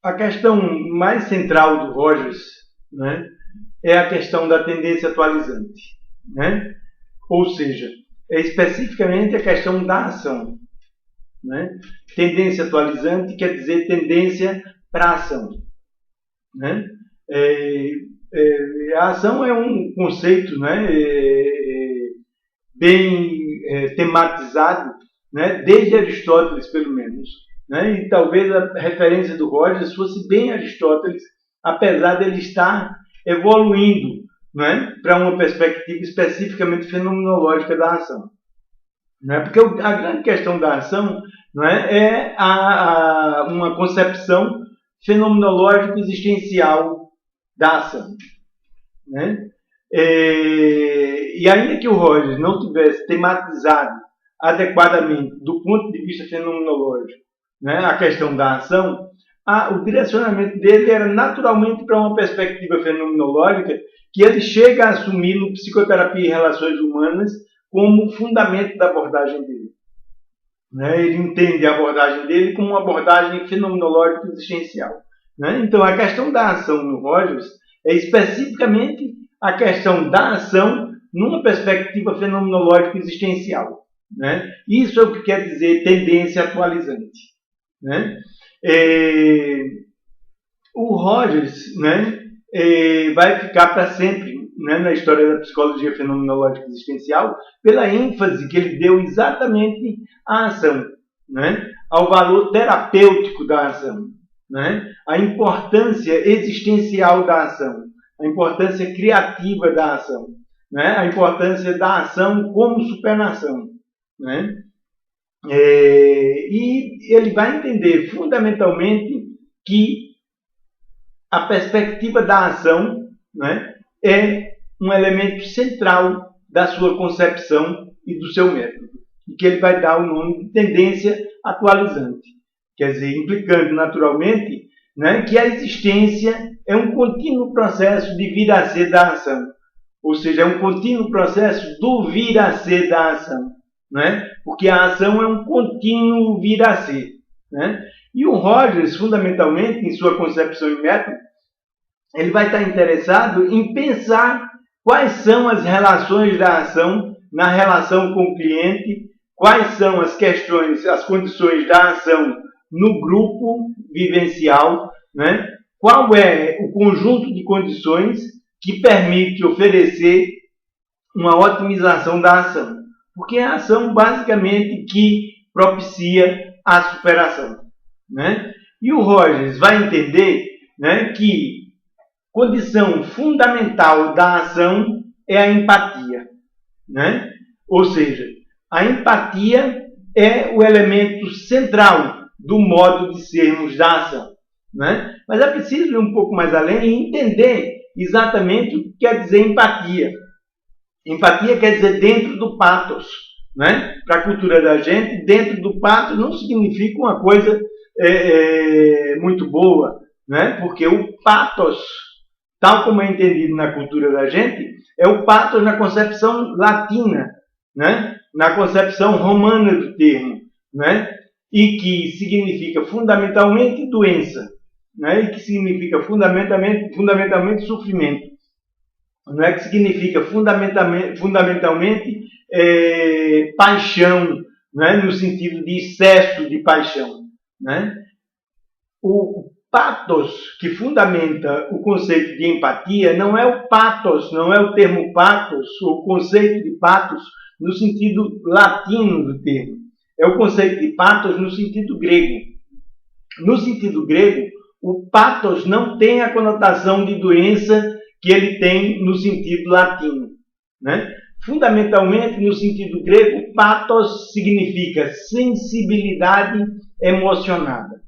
A questão mais central do Rogers, né, é a questão da tendência atualizante, né? Ou seja, é especificamente a questão da ação, né? Tendência atualizante quer dizer tendência para a ação, né? A ação é um conceito, né, bem tematizado, né, desde Aristóteles, pelo menos, né? E talvez a referência do Rogers fosse bem Aristóteles, apesar dele estar evoluindo, né, para uma perspectiva especificamente fenomenológica da ação. Né? Porque a grande questão da ação, não é uma concepção fenomenológico-existencial da ação. Né? E ainda que o Rogers não tivesse tematizado adequadamente, do ponto de vista fenomenológico, né, a questão da ação, o direcionamento dele era naturalmente para uma perspectiva fenomenológica que ele chega a assumir no Psicoterapia e Relações Humanas como fundamento da abordagem dele. Né? Ele entende a abordagem dele como uma abordagem fenomenológica existencial. Né? Então, a questão da ação no Rogers é especificamente a questão da ação numa perspectiva fenomenológica existencial. Né? Isso é o que quer dizer tendência atualizante. Né? O Rogers, né, vai ficar para sempre, né, na história da psicologia fenomenológica existencial pela ênfase que ele deu exatamente à ação, né, ao valor terapêutico da ação, né, à importância existencial da ação, a importância criativa da ação, né, a importância da ação como supernação. Né? E ele vai entender fundamentalmente que a perspectiva da ação, né, é um elemento central da sua concepção e do seu método, e que ele vai dar o nome de tendência atualizante, quer dizer, implicando naturalmente, né, que a existência é um contínuo processo de vir a ser da ação, ou seja, é um contínuo processo do vir a ser da ação, né? Porque a ação é um contínuo vir a ser. Né? E o Rogers, fundamentalmente, em sua concepção e método, ele vai estar interessado em pensar quais são as relações da ação na relação com o cliente, quais são as questões, as condições da ação no grupo vivencial, né? Qual é o conjunto de condições que permite oferecer uma otimização da ação. Porque é a ação, basicamente, que propicia a superação. Né? E o Rogers vai entender, né, que condição fundamental da ação é a empatia. Né? Ou seja, a empatia é o elemento central do modo de sermos da ação. Né? Mas é preciso ir um pouco mais além e entender exatamente o que quer dizer empatia. Empatia quer dizer dentro do pathos. Né? Para a cultura da gente, dentro do pathos não significa uma coisa muito boa, né? Porque o pathos, tal como é entendido na cultura da gente, é o pathos na concepção latina, né? Na concepção romana do termo, né? E que significa fundamentalmente doença, né? E que significa fundamentalmente sofrimento. Não é que significa fundamentalmente paixão, né? No sentido de excesso de paixão. Né? O pathos que fundamenta o conceito de empatia não é o pathos, não é o termo pathos, o conceito de pathos no sentido latino do termo. É o conceito de pathos no sentido grego. No sentido grego, o pathos não tem a conotação de doença que ele tem no sentido latino. Né? Fundamentalmente, no sentido grego, pathos significa sensibilidade emocionada.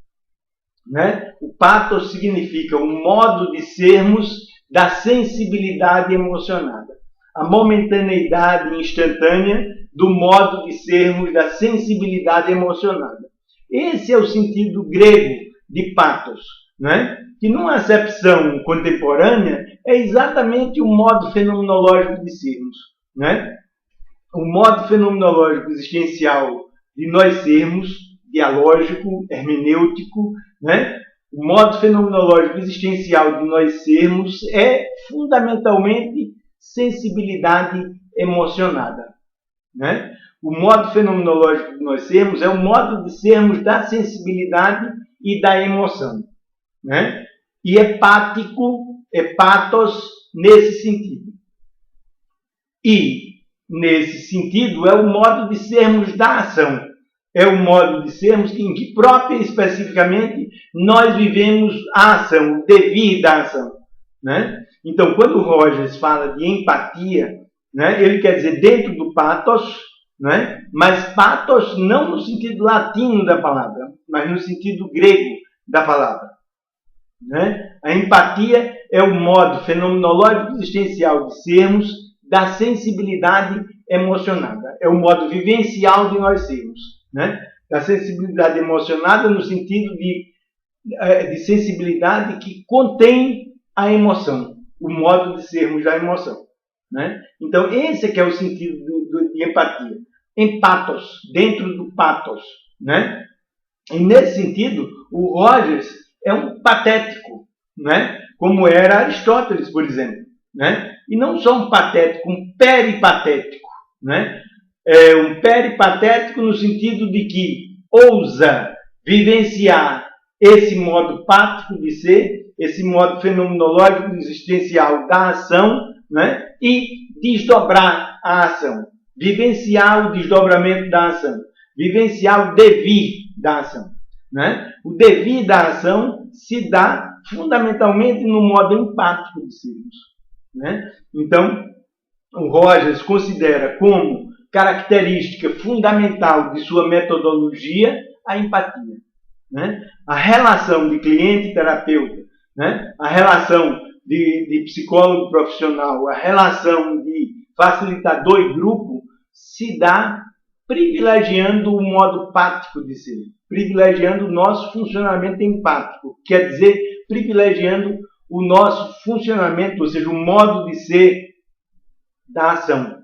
Né? O pathos significa o modo de sermos da sensibilidade emocionada. A momentaneidade instantânea do modo de sermos da sensibilidade emocionada. Esse é o sentido grego de pathos. Né? Que numa acepção contemporânea é exatamente o modo fenomenológico de sermos. Né? O modo fenomenológico existencial de nós sermos, dialógico, hermenêutico, né? O modo fenomenológico existencial de nós sermos é fundamentalmente sensibilidade emocionada, né? O modo fenomenológico de nós sermos é o modo de sermos da sensibilidade e da emoção, né? E hepático, hepatos, nesse sentido. E, nesse sentido, é o modo de sermos da ação. É o modo de sermos em que, própria e especificamente, nós vivemos a ação, o devir da ação, né? Então, quando o Rogers fala de empatia, né, ele quer dizer dentro do pathos, né, mas pathos não no sentido latino da palavra, mas no sentido grego da palavra, né? A empatia é o modo fenomenológico existencial de sermos da sensibilidade emocionada. É o modo vivencial de nós sermos, né? Da sensibilidade emocionada no sentido de sensibilidade que contém a emoção, o modo de sermos da emoção, né? Então, esse é que é o sentido de empatia. Empatos, dentro do pathos, né? E nesse sentido, o Rogers é um patético, né? Como era Aristóteles, por exemplo, né? E não só um patético, um peripatético, né? É um peripatético no sentido de que ousa vivenciar esse modo pático de ser, esse modo fenomenológico existencial da ação, né? E desdobrar a ação, vivenciar o desdobramento da ação, vivenciar o devir da ação, né? O devir da ação se dá fundamentalmente no modo empático de sermos, né? Então, o Rogers considera como característica fundamental de sua metodologia a empatia, né? A relação de cliente e terapeuta, né? A relação de psicólogo profissional, a relação de facilitador e grupo se dá privilegiando o modo pático de ser, privilegiando o nosso funcionamento empático, quer dizer, privilegiando o nosso funcionamento, ou seja, o modo de ser da ação,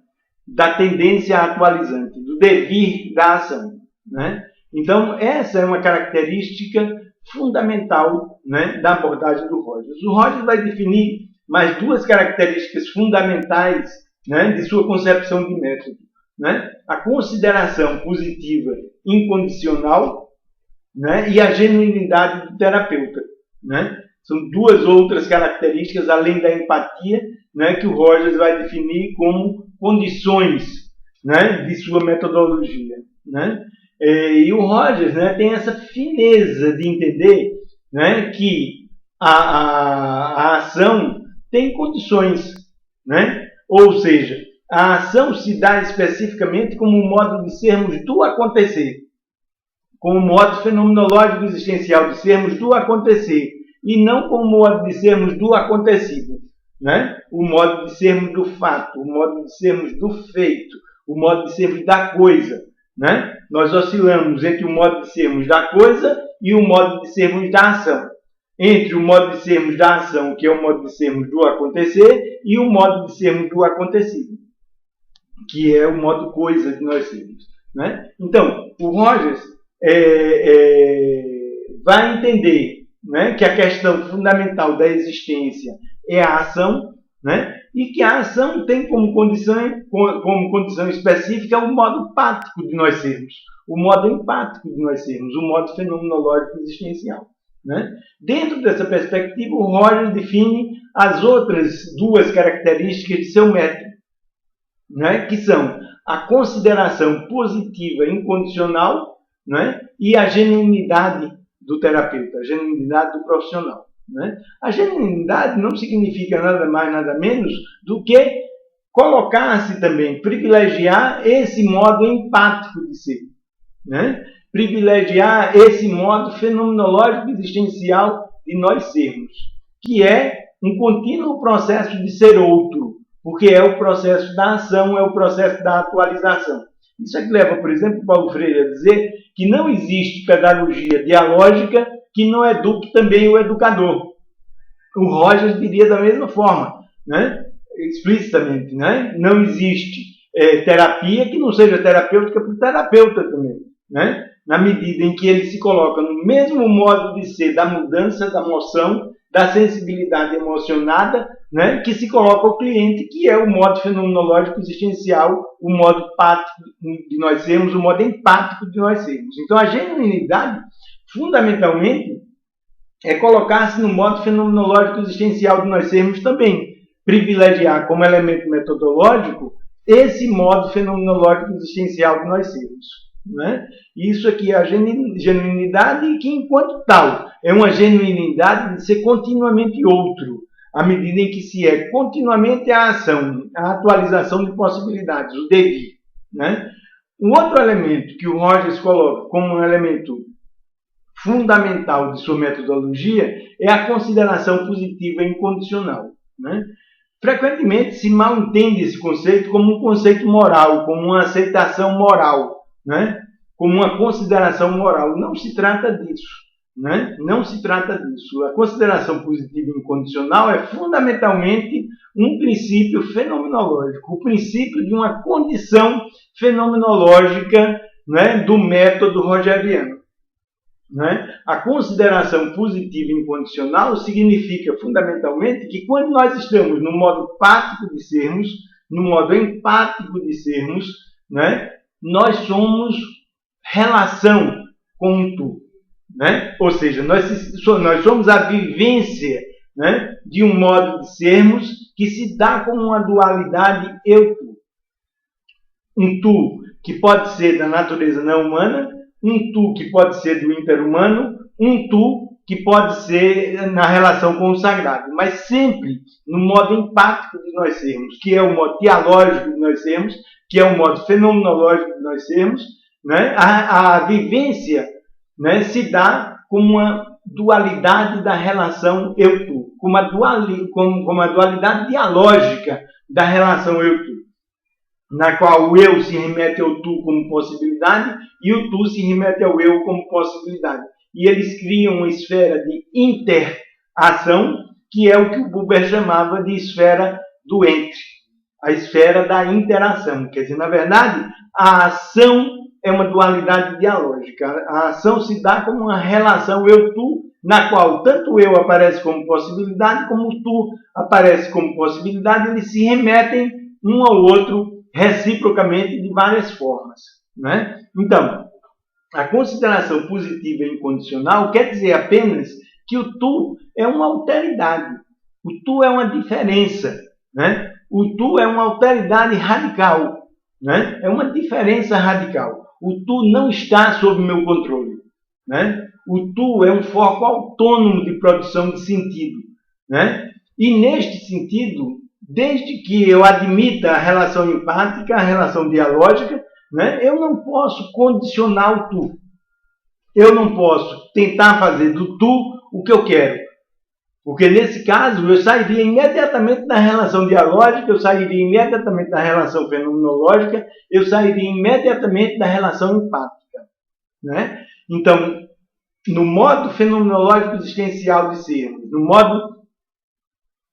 da tendência atualizante, do devir da ação, né? Então, essa é uma característica fundamental, né, da abordagem do Rogers. O Rogers vai definir mais duas características fundamentais, né, de sua concepção de método, né? A consideração positiva incondicional, né, e a genuinidade do terapeuta, né? São duas outras características, além da empatia, né, que o Rogers vai definir como condições, né, de sua metodologia, né? E o Rogers, né, tem essa fineza de entender, né, que a ação tem condições, né? Ou seja, a ação se dá especificamente como um modo de sermos do acontecer, como um modo fenomenológico existencial de sermos do acontecer, e não como modo de sermos do acontecido, né? O modo de sermos do fato, o modo de sermos do feito, o modo de sermos da coisa, né? Nós oscilamos entre o modo de sermos da coisa e o modo de sermos da ação. Entre o modo de sermos da ação, que é o modo de sermos do acontecer, e o modo de sermos do acontecido, que é o modo coisa de nós sermos, né? Então, o Rogers vai entender, né, que a questão fundamental da existência é a ação, né, e que a ação tem como condição específica o modo pático de nós sermos, o modo empático de nós sermos, o modo fenomenológico existencial, né? Dentro dessa perspectiva, o Rogers define as outras duas características de seu método, né, que são a consideração positiva incondicional, né, e a genuinidade do terapeuta, a genuinidade do profissional, né? A genuinidade não significa nada mais, nada menos do que colocar-se também, privilegiar esse modo empático de ser, né? Privilegiar esse modo fenomenológico existencial de nós sermos, que é um contínuo processo de ser outro, porque é o processo da ação, é o processo da atualização. Isso é que leva, por exemplo, Paulo Freire a dizer que não existe pedagogia dialógica que não eduque também o educador. O Rogers diria da mesma forma, né? Explicitamente, né? Não existe terapia que não seja terapêutica para o terapeuta também, né? na medida em que ele se coloca no mesmo modo de ser da mudança, da moção, da sensibilidade emocionada, né, que se coloca o cliente, que é o modo fenomenológico existencial, o modo empático de nós sermos, o modo empático de nós sermos. Então, a genuinidade, fundamentalmente, é colocar-se no modo fenomenológico existencial de nós sermos também, privilegiar como elemento metodológico esse modo fenomenológico existencial de nós sermos. Né? Isso aqui é a genuinidade, que, enquanto tal, é uma genuinidade de ser continuamente outro, à medida em que se é continuamente a ação, a atualização de possibilidades, o devir. Né? Um outro elemento que o Rogers coloca como um elemento fundamental de sua metodologia é a consideração positiva incondicional. Né? Frequentemente se mal entende esse conceito como um conceito moral, como uma aceitação moral, né? Como uma consideração moral. Não se trata disso. Né? Não se trata disso. A consideração positiva incondicional é fundamentalmente um princípio fenomenológico, o princípio de uma condição fenomenológica, né, do método rogeriano. Né? A consideração positiva incondicional significa fundamentalmente que quando nós estamos no modo empático de sermos, no modo empático de sermos, né, nós somos relação com o tu. Né? Ou seja, nós somos a vivência, né, de um modo de sermos que se dá como uma dualidade eu-tu. Um tu que pode ser da natureza não humana, um tu que pode ser do interhumano, um tu que pode ser na relação com o sagrado, mas sempre no modo empático de nós sermos, que é o modo dialógico de nós sermos, que é o modo fenomenológico de nós sermos. Né? A vivência, né, se dá como uma dualidade da relação eu-tu, como a dualidade dialógica da relação eu-tu, na qual o eu se remete ao tu como possibilidade e o tu se remete ao eu como possibilidade. E eles criam uma esfera de interação, que é o que o Buber chamava de esfera do entre, a esfera da interação. Quer dizer, na verdade, a ação é uma dualidade dialógica. A ação se dá como uma relação eu-tu, na qual tanto o eu aparece como possibilidade, como o tu aparece como possibilidade, eles se remetem um ao outro reciprocamente de várias formas. Né? Então, a consideração positiva e incondicional quer dizer apenas que o tu é uma alteridade, o tu é uma diferença, né? O tu é uma alteridade radical, né? É uma diferença radical. O tu não está sob meu controle. Né? O tu é um foco autônomo de produção de sentido. Né? E neste sentido, desde que eu admita a relação empática, a relação dialógica, né, eu não posso condicionar o tu. Eu não posso tentar fazer do tu o que eu quero. Porque nesse caso eu sairia imediatamente da relação dialógica, eu sairia imediatamente da relação fenomenológica, eu sairia imediatamente da relação empática. Né? Então, no modo fenomenológico existencial de sermos, no modo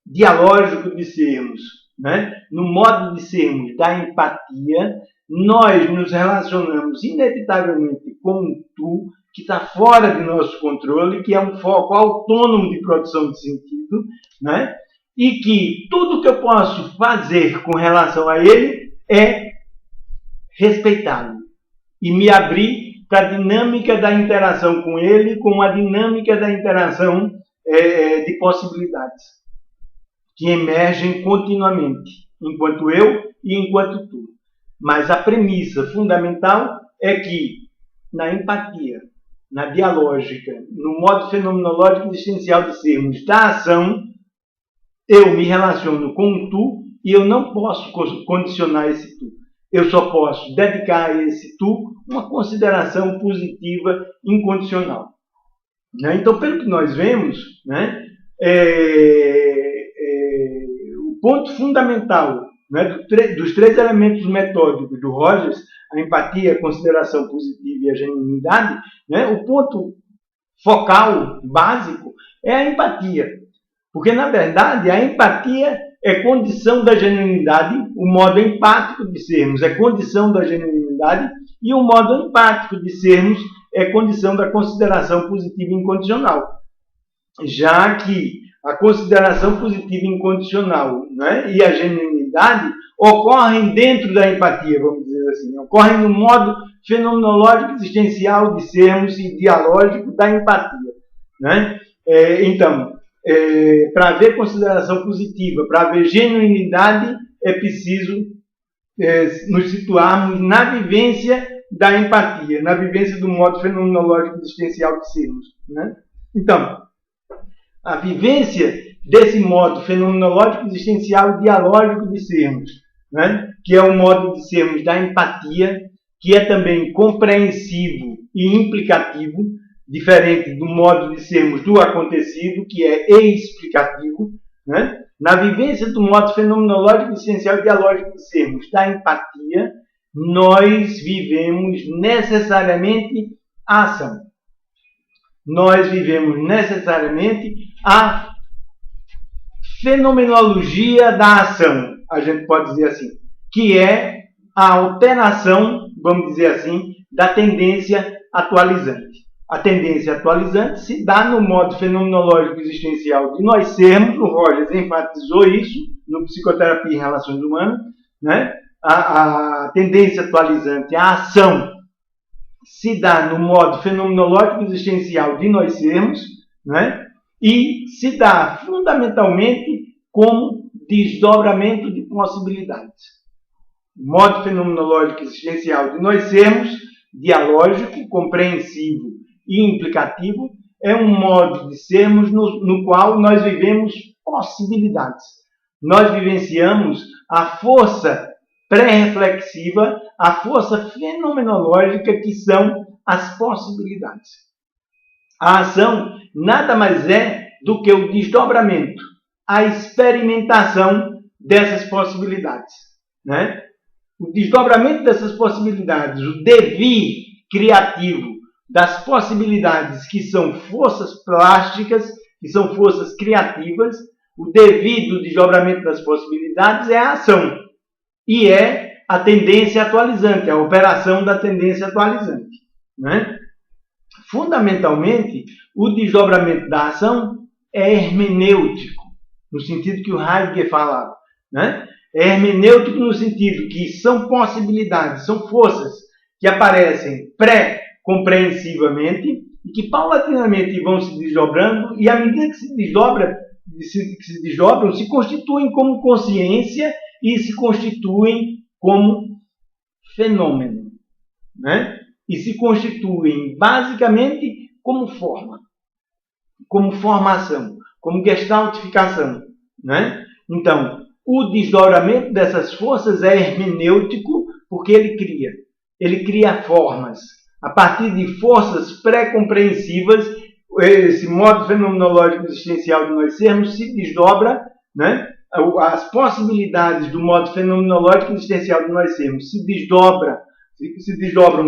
dialógico de sermos, né? No modo de sermos da empatia, nós nos relacionamos inevitavelmente com o tu, que está fora de nosso controle, que é um foco autônomo de produção de sentido, né? E que tudo que eu posso fazer com relação a ele é respeitá-lo e me abrir para a dinâmica da interação com ele, com a dinâmica da interação de possibilidades que emergem continuamente, enquanto eu e enquanto tu. Mas a premissa fundamental é que, na empatia, na dialógica, no modo fenomenológico existencial de sermos da ação, eu me relaciono com o tu e eu não posso condicionar esse tu. Eu só posso dedicar a esse tu uma consideração positiva incondicional. Né? Então, pelo que nós vemos, né, o ponto fundamental, né, dos três elementos metódicos do Rogers, a empatia, a consideração positiva e a genuinidade, né, o ponto focal, básico, é a empatia. Porque, na verdade, a empatia é condição da genuinidade, o modo empático de sermos é condição da genuinidade, e o modo empático de sermos é condição da consideração positiva incondicional. Já que a consideração positiva incondicional, né, e a genuinidade ocorrem dentro da empatia, vamos dizer assim, ocorrem no modo fenomenológico existencial de sermos e dialógico da empatia. Né? Então, para haver consideração positiva, para haver genuinidade, é preciso nos situarmos na vivência da empatia, na vivência do modo fenomenológico existencial de sermos. Né? Então, a vivência desse modo fenomenológico existencial dialógico de sermos, né? Que é o modo de sermos da empatia, que é também compreensivo e implicativo, diferente do modo de sermos do acontecido, que é explicativo. Né? Na vivência do modo fenomenológico existencial dialógico de sermos da empatia, nós vivemos necessariamente a ação. Nós vivemos necessariamente a fenomenologia da ação, a gente pode dizer assim, que é a alteração, vamos dizer assim, da tendência atualizante. A tendência atualizante se dá no modo fenomenológico existencial de nós sermos, o Rogers enfatizou isso no Psicoterapia em Relações Humanas, né? A tendência atualizante, a ação, se dá no modo fenomenológico existencial de nós sermos, né? E se dá fundamentalmente como desdobramento de possibilidades. O modo fenomenológico existencial de nós sermos, dialógico, compreensivo e implicativo, é um modo de sermos no qual nós vivemos possibilidades. Nós vivenciamos a força pré-reflexiva, a força fenomenológica que são as possibilidades. A ação nada mais é do que o desdobramento, a experimentação dessas possibilidades. Né? O desdobramento dessas possibilidades, o devir criativo das possibilidades que são forças plásticas, que são forças criativas, o devir do desdobramento das possibilidades é a ação. E é a tendência atualizante, a operação da tendência atualizante. Né? Fundamentalmente, o desdobramento da ação é hermenêutico, no sentido que o Heidegger falava. Né? É hermenêutico no sentido que são possibilidades, são forças que aparecem pré-compreensivamente e que paulatinamente vão se desdobrando, e à medida que se desdobram, se constituem como consciência e se constituem como fenômeno. Né? E se constituem basicamente como forma, como formação, como gestaltificação. Né? Então, o desdobramento dessas forças é hermenêutico porque ele cria formas. A partir de forças pré-compreensivas, esse modo fenomenológico existencial de nós sermos se desdobra, né? As possibilidades do modo fenomenológico existencial de nós sermos se desdobram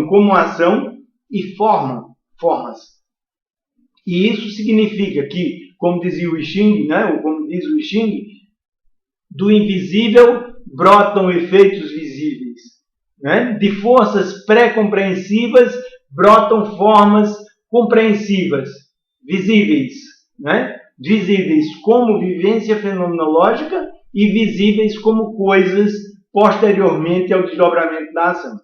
como ação e formam formas. E isso significa que, como dizia o I Ching, né? Ou como diz o I Ching, do invisível brotam efeitos visíveis. Né? De forças pré-compreensivas brotam formas compreensivas, visíveis. Né? Visíveis como vivência fenomenológica e visíveis como coisas posteriormente ao desdobramento da ação.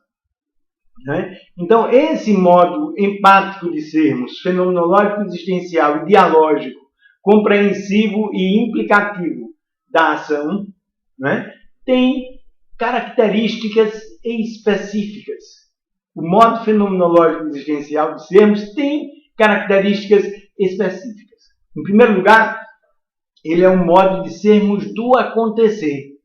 Né? Então, esse modo empático de sermos, fenomenológico, existencial e dialógico, compreensivo e implicativo da ação, né? Tem características específicas. O modo fenomenológico existencial de sermos tem características específicas. Em primeiro lugar, ele é um modo de sermos do acontecer.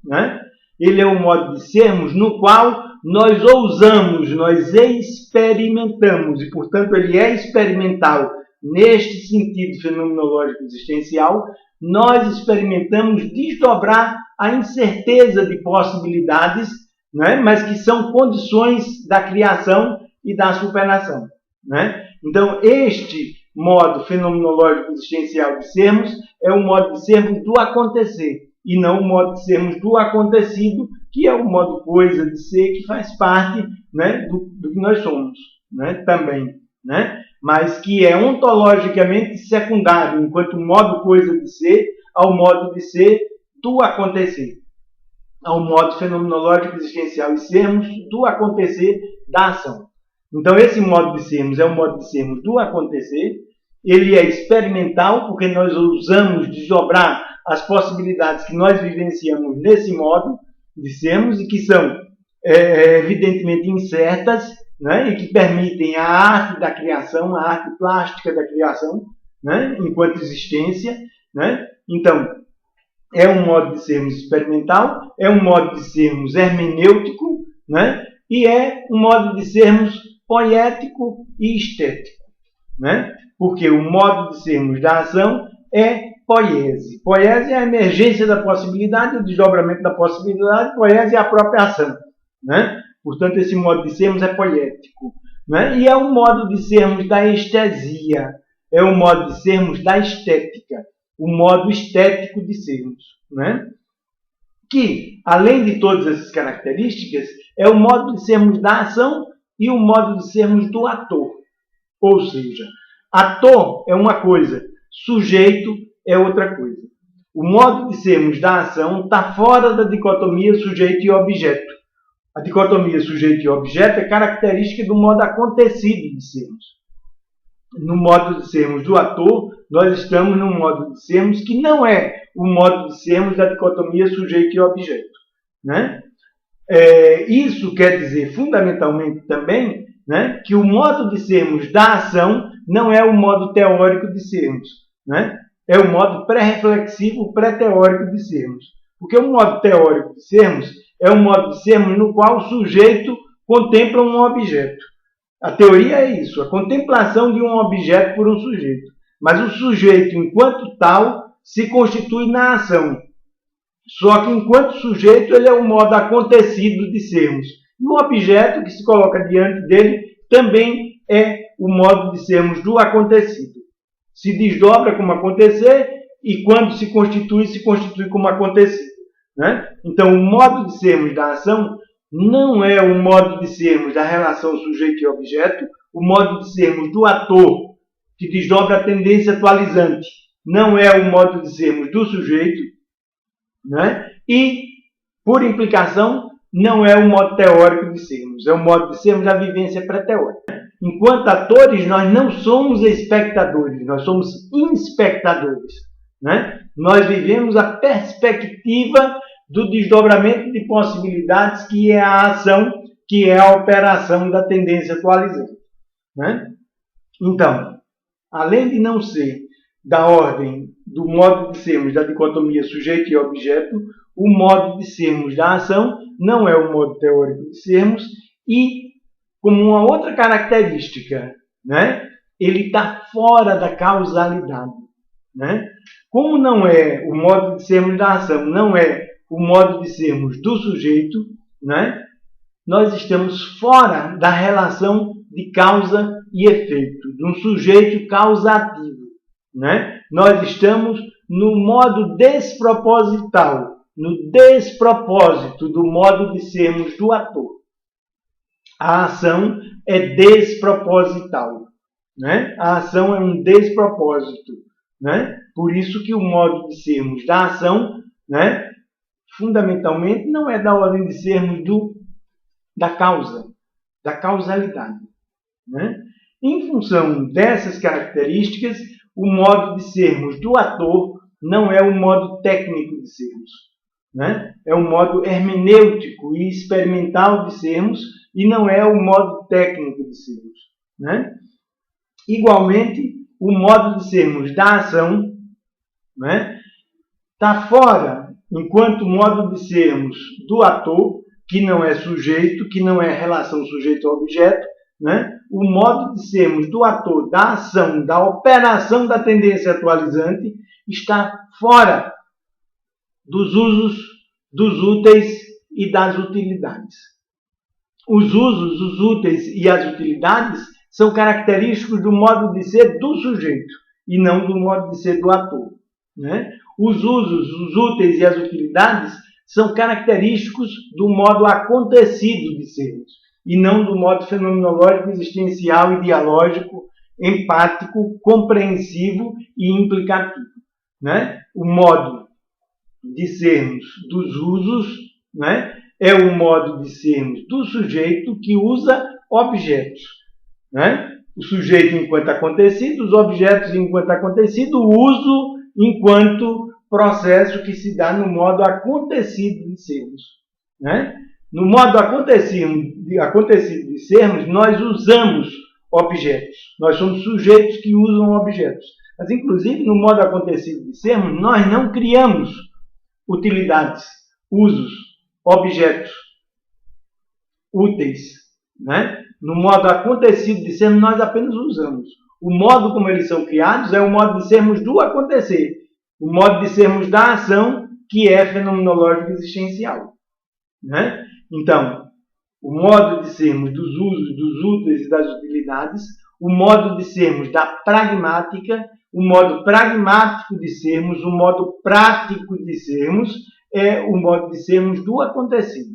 Né? Ele é um modo de sermos no qual nós ousamos, nós experimentamos, e, portanto, ele é experimental neste sentido fenomenológico existencial. Nós experimentamos desdobrar a incerteza de possibilidades, né? Mas que são condições da criação e da superação. Né? Então, este modo fenomenológico existencial de sermos é um modo de sermos do acontecer. e não o modo de sermos do acontecido, que é o modo coisa de ser, que faz parte, né, do que nós somos, né, também, né, mas que é ontologicamente secundário, enquanto modo coisa de ser, ao modo de ser do acontecer, ao modo fenomenológico existencial e sermos do acontecer da ação. Então, esse modo de sermos é o modo de sermos do acontecer. Ele é experimental, porque nós ousamos desdobrar as possibilidades que nós vivenciamos nesse modo de sermos e que são, evidentemente, incertas, né? E que permitem a arte da criação, a arte plástica da criação, né? Enquanto existência, né? Então, é um modo de sermos experimental, é um modo de sermos hermenêutico, né? E é um modo de sermos poético e estético, né? Porque o modo de sermos da ação é poiese. Poiese é a emergência da possibilidade, o desdobramento da possibilidade, poiese é a própria ação, né? Portanto, esse modo de sermos é poético, né? E é um modo de sermos da estesia, é um modo de sermos da estética, o modo estético de sermos, né? Que, além de todas essas características, é o modo de sermos da ação e o modo de sermos do ator. Ou seja, ator é uma coisa, sujeito é outra coisa. O modo de sermos da ação está fora da dicotomia sujeito e objeto. A dicotomia sujeito e objeto é característica do modo acontecido de sermos. No modo de sermos do ator, nós estamos num modo de sermos que não é o modo de sermos da dicotomia sujeito e objeto, né? Isso quer dizer, fundamentalmente também, né, que o modo de sermos da ação não é o modo teórico de sermos, né? É o modo pré-reflexivo, pré-teórico de sermos. Porque o modo teórico de sermos é o modo de sermos no qual o sujeito contempla um objeto. A teoria é isso, a contemplação de um objeto por um sujeito. Mas o sujeito, enquanto tal, se constitui na ação. Só que, enquanto sujeito, ele é o modo acontecido de sermos. E o objeto que se coloca diante dele também é o modo de sermos do acontecido. Se desdobra como acontecer e, quando se constitui como acontecido, né? Então, o modo de sermos da ação não é o modo de sermos da relação sujeito e objeto, o modo de sermos do ator, que desdobra a tendência atualizante. Não é o modo de sermos do sujeito, né? E, por implicação, não é o modo teórico de sermos, é o modo de sermos da vivência pré-teórica. Enquanto atores, nós não somos espectadores, nós somos inspectadores, né? Nós vivemos a perspectiva do desdobramento de possibilidades, que é a ação, que é a operação da tendência atualizante, né? Então, além de não ser da ordem do modo de sermos da dicotomia sujeito e objeto, o modo de sermos da ação não é o modo teórico de sermos e, como uma outra característica, né, ele está fora da causalidade, né? Como não é o modo de sermos da ação, não é o modo de sermos do sujeito, né, nós estamos fora da relação de causa e efeito, de um sujeito causativo, né? Nós estamos no modo desproposital, no despropósito do modo de sermos do ator. A ação é desproposital, né? A ação é um despropósito, né? Por isso que o modo de sermos da ação, né, fundamentalmente não é da ordem de sermos da causa, da causalidade, né? Em função dessas características, o modo de sermos do ator não é o modo técnico de sermos, né? É um modo hermenêutico e experimental de sermos e não é o modo técnico de sermos, né? Igualmente, o modo de sermos da ação, né, está fora, enquanto o modo de sermos do ator, que não é sujeito, que não é relação sujeito-objeto, né? O modo de sermos do ator, da ação, da operação da tendência atualizante, está fora dos usos, dos úteis e das utilidades. Os usos, os úteis e as utilidades são característicos do modo de ser do sujeito e não do modo de ser do ator, né? Os usos, os úteis e as utilidades são característicos do modo acontecido de sermos, e não do modo fenomenológico, existencial e dialógico, empático, compreensivo e implicativo. Né? O modo de sermos dos usos, né, é o modo de sermos do sujeito que usa objetos. Né? O sujeito enquanto acontecido, os objetos enquanto acontecido, o uso enquanto processo que se dá no modo acontecido de sermos. Né? No modo acontecido de sermos, nós usamos objetos. Nós somos sujeitos que usam objetos. Mas, inclusive, no modo acontecido de sermos, nós não criamos utilidades, usos, objetos úteis. Né? No modo acontecido de sermos, nós apenas usamos. O modo como eles são criados é o modo de sermos do acontecer. O modo de sermos da ação, que é fenomenológico existencial. Né? Então, o modo de sermos dos usos, dos úteis e das utilidades, o modo de sermos da pragmática, o modo pragmático de sermos, o modo prático de sermos, é o modo de sermos do acontecido.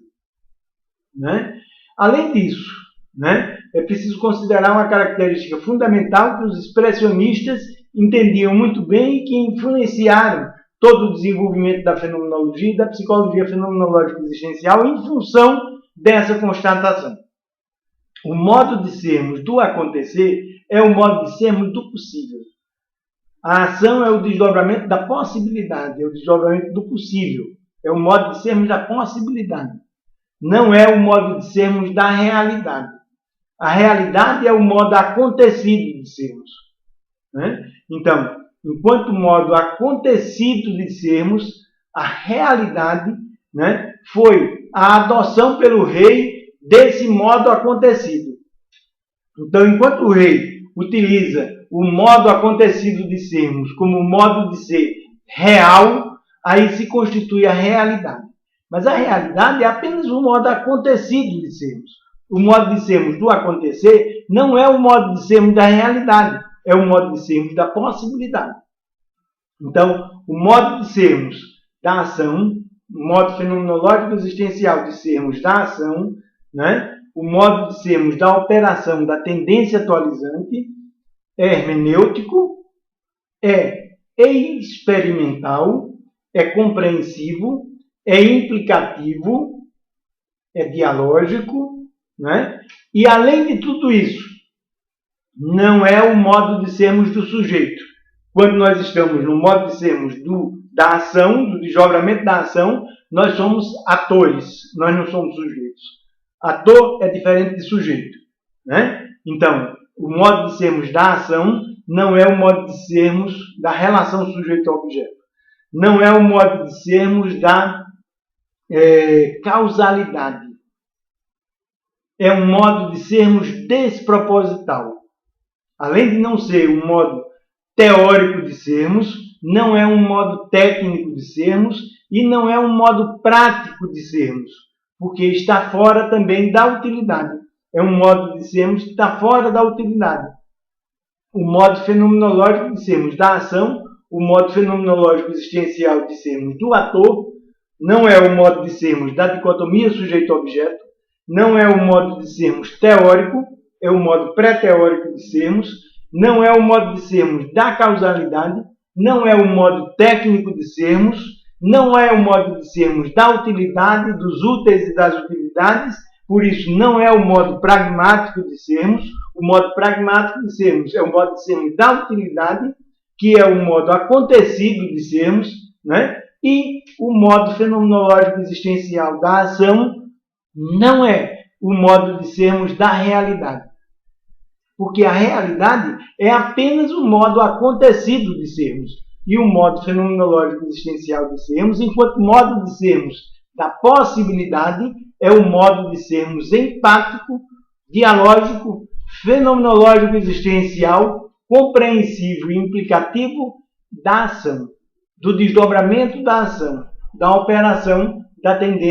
Né? Além disso, né, é preciso considerar uma característica fundamental que os expressionistas entendiam muito bem e que influenciaram todo o desenvolvimento da fenomenologia e da psicologia fenomenológica existencial em função dessa constatação. O modo de sermos do acontecer é o modo de sermos do possível. A ação é o desdobramento da possibilidade, é o desdobramento do possível. É o modo de sermos da possibilidade. Não é o modo de sermos da realidade. A realidade é o modo acontecido de sermos. Né? Então, enquanto modo acontecido de sermos, a realidade, né, foi a adoção pelo rei desse modo acontecido. Então, enquanto o rei utiliza o modo acontecido de sermos como modo de ser real, aí se constitui a realidade. Mas a realidade é apenas um modo acontecido de sermos. O modo de sermos do acontecer não é o modo de sermos da realidade, é o modo de sermos da possibilidade. Então, o modo de sermos da ação, o modo fenomenológico existencial de sermos da ação, né? O modo de sermos da operação da tendência atualizante, é hermenêutico, é experimental, é compreensivo, é implicativo, é dialógico, né? E além de tudo isso, não é o modo de sermos do sujeito. Quando nós estamos no modo de sermos da ação, do desdobramento da ação, nós somos atores, nós não somos sujeitos. Ator é diferente de sujeito. Né? Então, o modo de sermos da ação não é o modo de sermos da relação sujeito-objeto. Não é o modo de sermos da causalidade. É um modo de sermos desproposital. Além de não ser um modo teórico de sermos, não é um modo técnico de sermos e não é um modo prático de sermos, porque está fora também da utilidade. É um modo de sermos que está fora da utilidade. O modo fenomenológico de sermos da ação, o modo fenomenológico existencial de sermos do ator, não é o modo de sermos da dicotomia sujeito-objeto, não é o modo de sermos teórico, é o modo pré-teórico de sermos, não é o modo de sermos da causalidade, não é o modo técnico de sermos, não é o modo de sermos da utilidade, dos úteis e das utilidades, por isso não é o modo pragmático de sermos. O modo pragmático de sermos é o modo de sermos da utilidade, que é o modo acontecido de sermos, né? E o modo fenomenológico existencial da ação não é o modo de sermos da realidade. Porque a realidade é apenas o modo acontecido de sermos. E o modo fenomenológico existencial de sermos, enquanto modo de sermos da possibilidade, é o modo de sermos empático, dialógico, fenomenológico existencial, compreensivo e implicativo da ação, do desdobramento da ação, da operação da tendência.